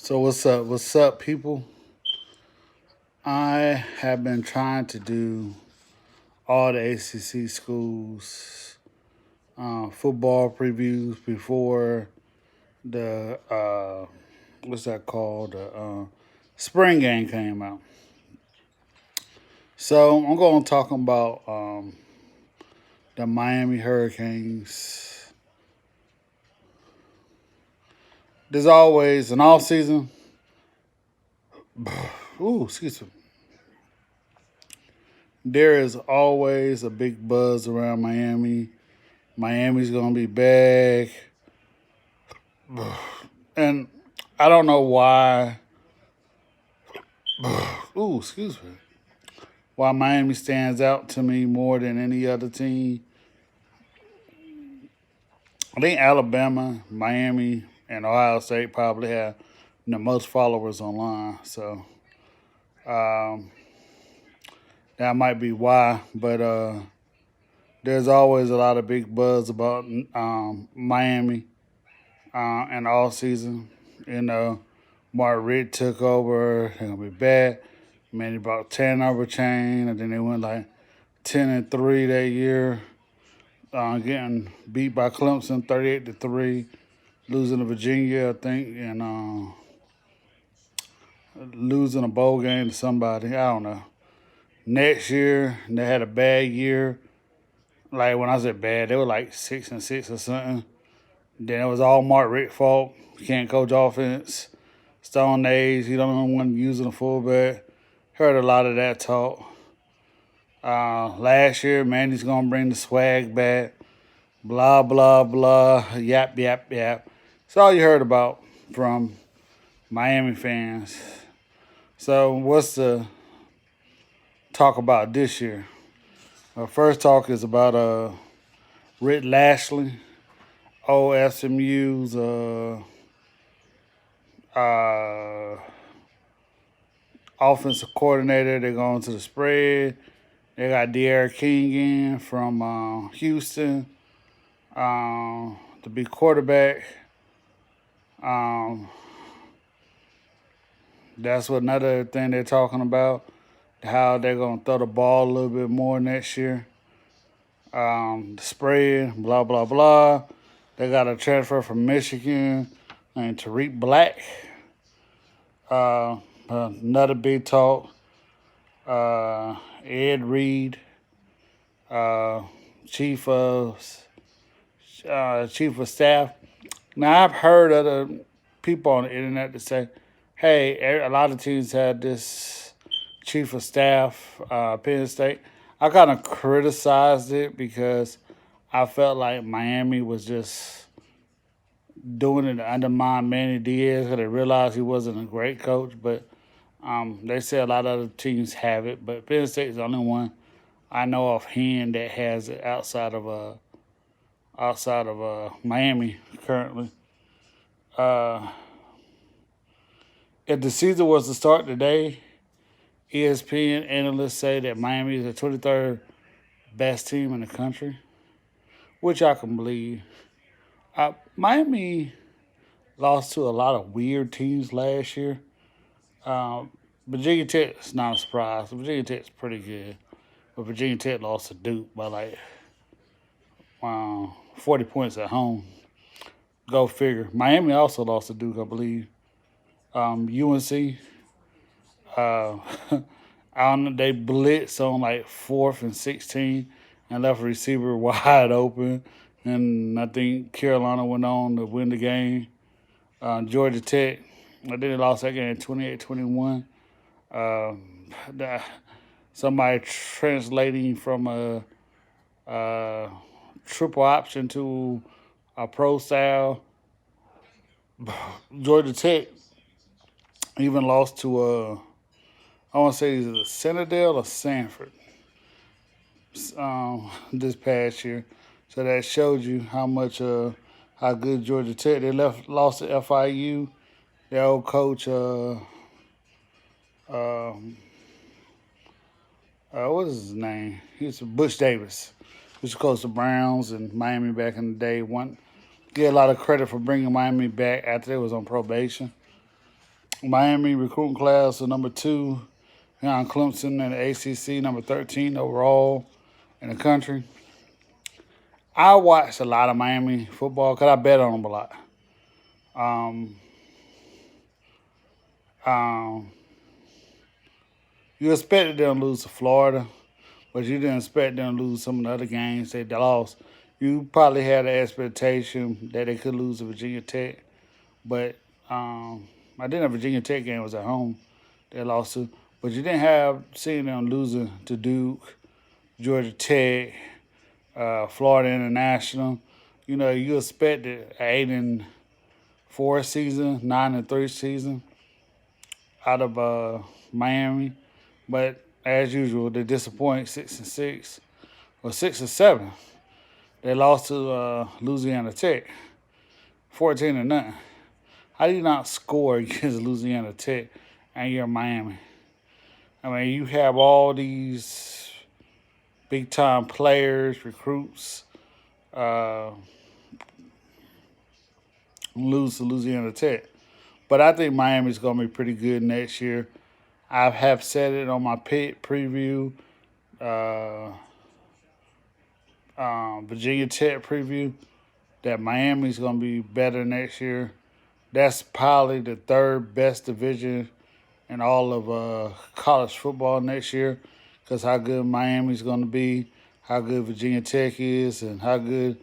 So what's up? What's up, people? I have been trying to do all the ACC schools football previews before the what's that called? The spring game came out. So I'm going to talk about the Miami Hurricanes. There's always an off season. Ooh, excuse me. There is always a big buzz around Miami. Miami's gonna be back. And I don't know why. Ooh, excuse me. Why Miami stands out to me more than any other team. I think Alabama, Miami, and Ohio State probably have the most followers online. So um, that might be why. But there's always a lot of big buzz about Miami and all season. You know, Mark Richt took over. They're gonna be bad. Man, he brought 10 over chain, and then they went like 10-3 that year, getting beat by Clemson 38-3, losing to Virginia, I think, and losing a bowl game to somebody. I don't know. Next year, they had a bad year. Like when I said bad, they were like 6-6 or something. Then it was all Mark Richt fault. He can't coach offense. Stone Age, he don't want using a fullback. Heard a lot of that talk. Last year, Mandy's gonna bring the swag back. Blah blah blah. Yap yap yap. It's all you heard about from Miami fans. So what's the talk about this year? First talk is about Rick Lashley, OSMU's uh, offensive coordinator. They're going to the spread. They got De'Ara King in from Houston to be quarterback. Um, that's what another thing they're talking about. How they're gonna throw the ball a little bit more next year. The spread, blah blah blah. They got a transfer from Michigan and Tariq Black. Another big talk. Ed Reed, uh, chief of chief of staff. Now I've heard other people on the internet that say, "Hey, a lot of teams had this chief of staff, Penn State." I kind of criticized it because I felt like Miami was just doing it to undermine Manny Diaz because they realized he wasn't a great coach. But they say a lot of other teams have it, but Penn State is the only one I know offhand that has it outside of Miami currently. Uh, if the season was to start today, ESPN analysts say that Miami is the 23rd best team in the country, which I can believe. Miami lost to a lot of weird teams last year. Um, Virginia Tech is not a surprise. Virginia Tech's pretty good, but Virginia Tech lost to Duke by like 40 points at home. Go figure. Miami also lost to Duke, I believe. UNC, uh, I don't know, they blitz on like 4th and 16 and left a receiver wide open. And I think Carolina went on to win the game. Georgia Tech, I think they lost that game 28-21. Somebody translating from a triple option to a pro style. Georgia Tech even lost to I want to say is it Citadel or Sanford this past year. So that showed you how good Georgia Tech. They lost to FIU. Their old coach, what is his name? He's Bush Davis, who's close to Browns and Miami back in the day. One get a lot of credit for bringing Miami back after they was on probation. Miami recruiting class of number 2. Behind Clemson and the ACC, number 13 overall in the country. I watch a lot of Miami football because I bet on them a lot. Um, um, you expected them to lose to Florida, but you didn't expect them to lose some of the other games they lost. You probably had an expectation that they could lose to Virginia Tech, but I didn't know Virginia Tech game was at home. They lost to, but you didn't have seen them losing to Duke, Georgia Tech, Florida International. You know, you expected an 8-4 season, 9-3 season out of Miami, but as usual, they disappoint 6-6 or 6-7. They lost to Louisiana Tech, 14-0. How do you not score against Louisiana Tech and you're Miami? I mean, you have all these big time players, recruits, uh, lose to Louisiana Tech. But I think Miami's going to be pretty good next year. I have said it on my pick preview, uh, Virginia Tech preview, that Miami's going to be better next year. That's probably the third best division in all of college football next year because how good Miami's going to be, how good Virginia Tech is, and how good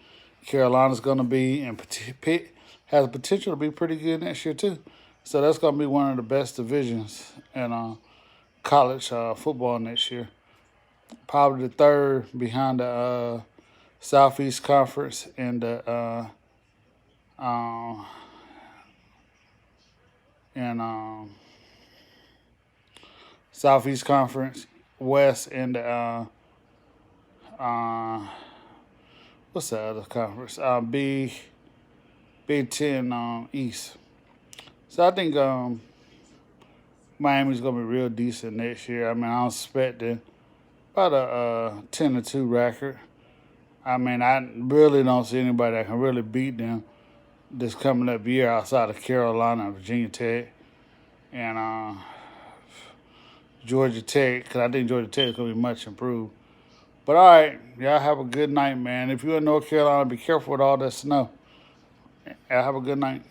Carolina's going to be, and Pitt has the potential to be pretty good next year too. So that's going to be one of the best divisions in college football next year. Probably the third behind the Southeast Conference and the uh, and Southeast Conference West and the uh, what's the other conference? Big Ten East. So I think Miami's gonna be real decent next year. I mean, I expect about a 10-2 record. I mean, I really don't see anybody that can really beat them this coming up year outside of Carolina and Virginia Tech and Georgia Tech, because I think Georgia Tech is going to be much improved. But all right, y'all have a good night, man. If you're in North Carolina, be careful with all that snow. Y'all have a good night.